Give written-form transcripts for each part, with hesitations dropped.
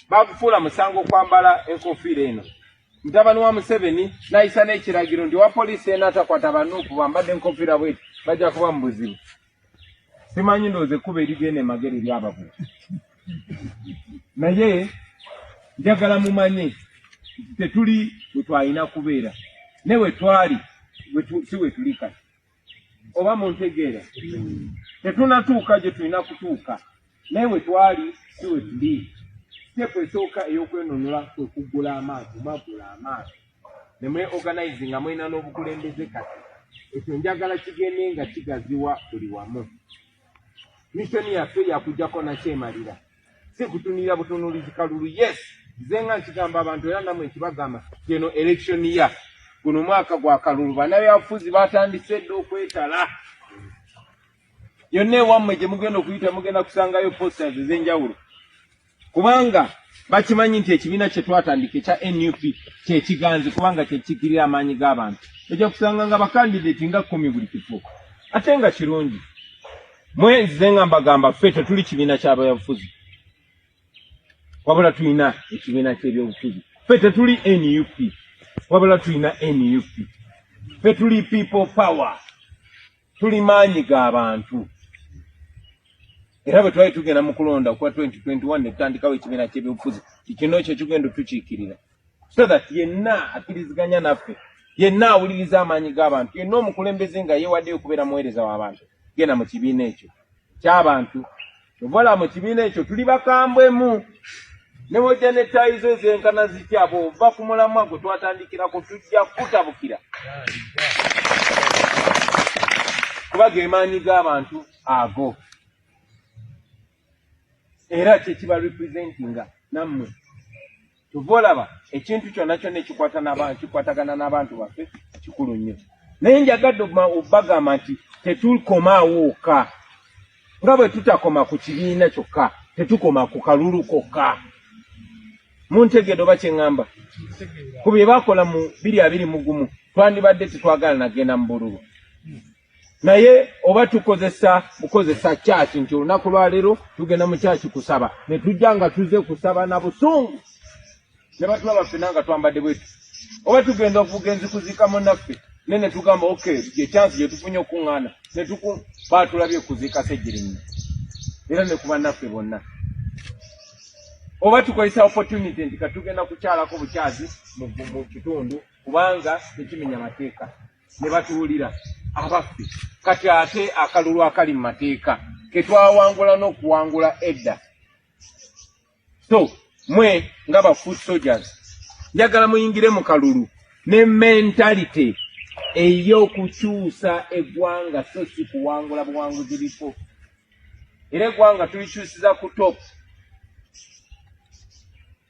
bakufuula musango kwambala enkofiira eno. Mutabani wa Museveni n'ayisa n'ekiragiro ndi wa poliisi eno atakwata banuupu bambadde enkofiira bweti bajja kuba mu buzibu. Simanyi ndowooza ekkuba erigenda emagere ly'abavubi. Naye njagala mumanye tetuli bwe twalina kubeera ne we twali si we tuli kati. Oba muntegeera tetunatuuka gye tulina kutuuka naye we twali si we tuli. Tepu esooka ey'okwenunula kwe kuggula amaato bagula amaato ne mweorganize nga mulina n'obukulembeze kati. Ekyo njagala kigende nga kigaziwa buli wamu. Missoni yaffe yakujjako nakyemalira si kutunulira butunuulizi kalulu. Yes, nze nga nkigamba abantu era namwe nkibagamba kino election ya guno mwaka gwa kalulu bannabyabufuzi batandise dda okwetala. Yonna ewammwe gye mugenda okuyita mugenda kusangayo posters ez'enjawulo kubanga bakimanyi nti ekibiina kye twatandika ekya NUP kyekiganzi kubanga kyekikirira amaanyi g'abantu. Ojja kusanga nga bakandidati nga 10 buli kifo. Ate nga kirungi nze nga mbagamba ffe tetuli kibiina ky'abyabufuzi wabula tulina ekibiina ky'ebyobufuzi. Ffe tetuli NUP wabula tulina NUP. Ffe tuli people power, tuli maanyi g'abantu. Era bwe twali tugenda mu kulonda okuva 2021 ne tutandikawo ekibiina ky'ebyobufuzi kino kye kigenda tukiikirira so that yenna akkiriziganya naffe, yenna awuliriza amaanyi g'abantu, yenna omukulembeze nga yeewaddeyo okubeera muweereza w'abantu genda mu kibiina ekyo ky'abantu. Ovala mu kibiina ekyo tuli bakambwemu ne bw'ojja ne ttaayi zo ezenkana zitya bw'ova ku mulamwa gwe twatandikirako tujja kutabukira kuba ge maanyi g'abantu ago. Era kyekiba representinga nammwe tuvolaba ekintu kyonna kyonna ekikwatagana n'abantu baffe kikulu nnyo. Naye njagadde obagamba nti tetukomaawo wokka nga bwe tutakoma ku kibiina kyokka tetukoma ku kalulu kokka. Muntegeera oba kye ŋŋamba? Ku bye baakola mu 2021 twandibadde tetwagala nagenda mu bululu. Naye oba bukozesa kyaki nti olunaku lwaleero tugenda mu kyaki kusaba ne tujja nga tuze kusaba na busungu ne batulaba ffenna nga twambadde bwetu. Oba tugenda obugenzi kuziika munnaffe ne tugamba okay gye kyansi gye tufunye okuŋŋaana ne baatulabye kuziika Ssejjerinnya era ne ku bannaffe bonna. Oba tukozesa opportunity nti katugenda kukyalako bukyazi mu kitundu kubanga tekimenya mateeka ne batuwulira abaffe kati ate akalulu akali mu mateeka ke twawangula n'okuwangula edda. So mwe nga ba foot soldiers njagala muyingire mu kalulu ne mentality ey'okukyusa eggwanga so si kuwangula buwanguzi bifo. Era eggwanga tulikyusiza ku top.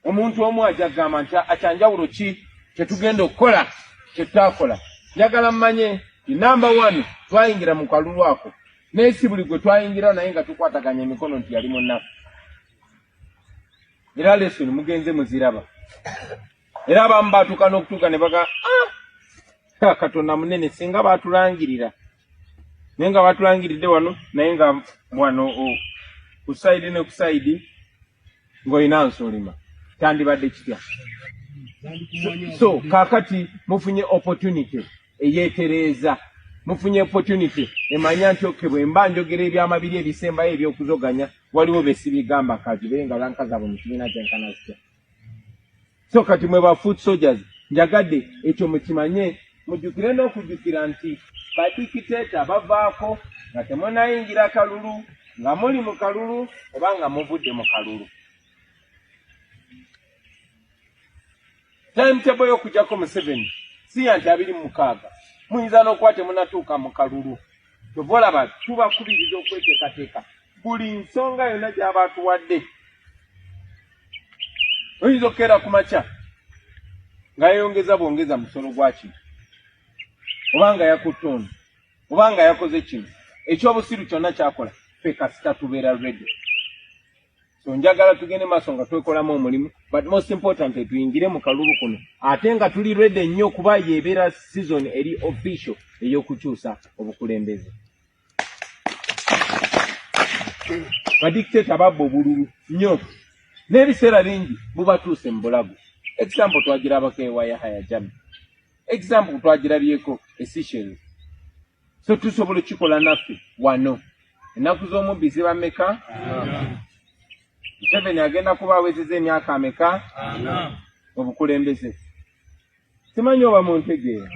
Omuntu omu ajja kugamba nti akyanjawulo ki kyetugenda okukola kyetutakola. Njagala mmanye number 1 twayingira mu kalulu ako naye si buli gwe twayingira naye nga tukwataganya emikono nti yali munnaffe. Era lesson mugenze muziraba. Era abamu baatuuka n'okutuuka ne baga Katonda munene singa baatulangirira naye nga baatulangiridde wano naye nga wano ku sayidi ne ku sayidi ng'olina nsolima tandibadde kitya. So kaakati mufunye opportunity eyeetereeza, mufunye opportunity emanya nti oke bwe mba njogera ebyamabiri ebisembayo ebyokuzoganya waliwo besibigamba kazibe nga lankazaabo mu kibiina kyenkana zitya. So kati mwe ba foot soldiers njagadde ekyo mukimanye mujjukire n'okujjukira nti badikiteeta bavaako nga temunayingira kalulu nga muli mu kalulu oba nga muvudde mu kalulu. Timetable y'okujjako Museveni si ya nti 26 muyinza n'okuba temunatuuka mu kalulu. Tuvolaba tubakubiriza okweteekateeka buli nsonga yonna gy'aba atuwadde. Oyinza okukeera ku makya nga yeyongeza bwongeza musolo gwa kino oba nga yakutte ono oba nga yakoze kino ekyobusiru kyonna kyakola ffe kasita tubeera ready. So njagala tugende maaso nga twekolamu omulimu but most important tuyingire mu kalulu kuno ate nga tuli ready nnyo kuba yeebeera season eri official ey'okukyusa obukulembeze. Badictator babba obululu nnyo n'ebiseera bingi bubatuuse mu bulago. Example twagirabako ewa Yahya Jammeh. Example twagirabyeko e Seychelles. So tusobola kikola naffe wano. Ennaku z'omubbi ziba mmeka? Museveni agenda kuba awezezza emyaka ameka? Obukulembeze. Simanyi oba muntegeera.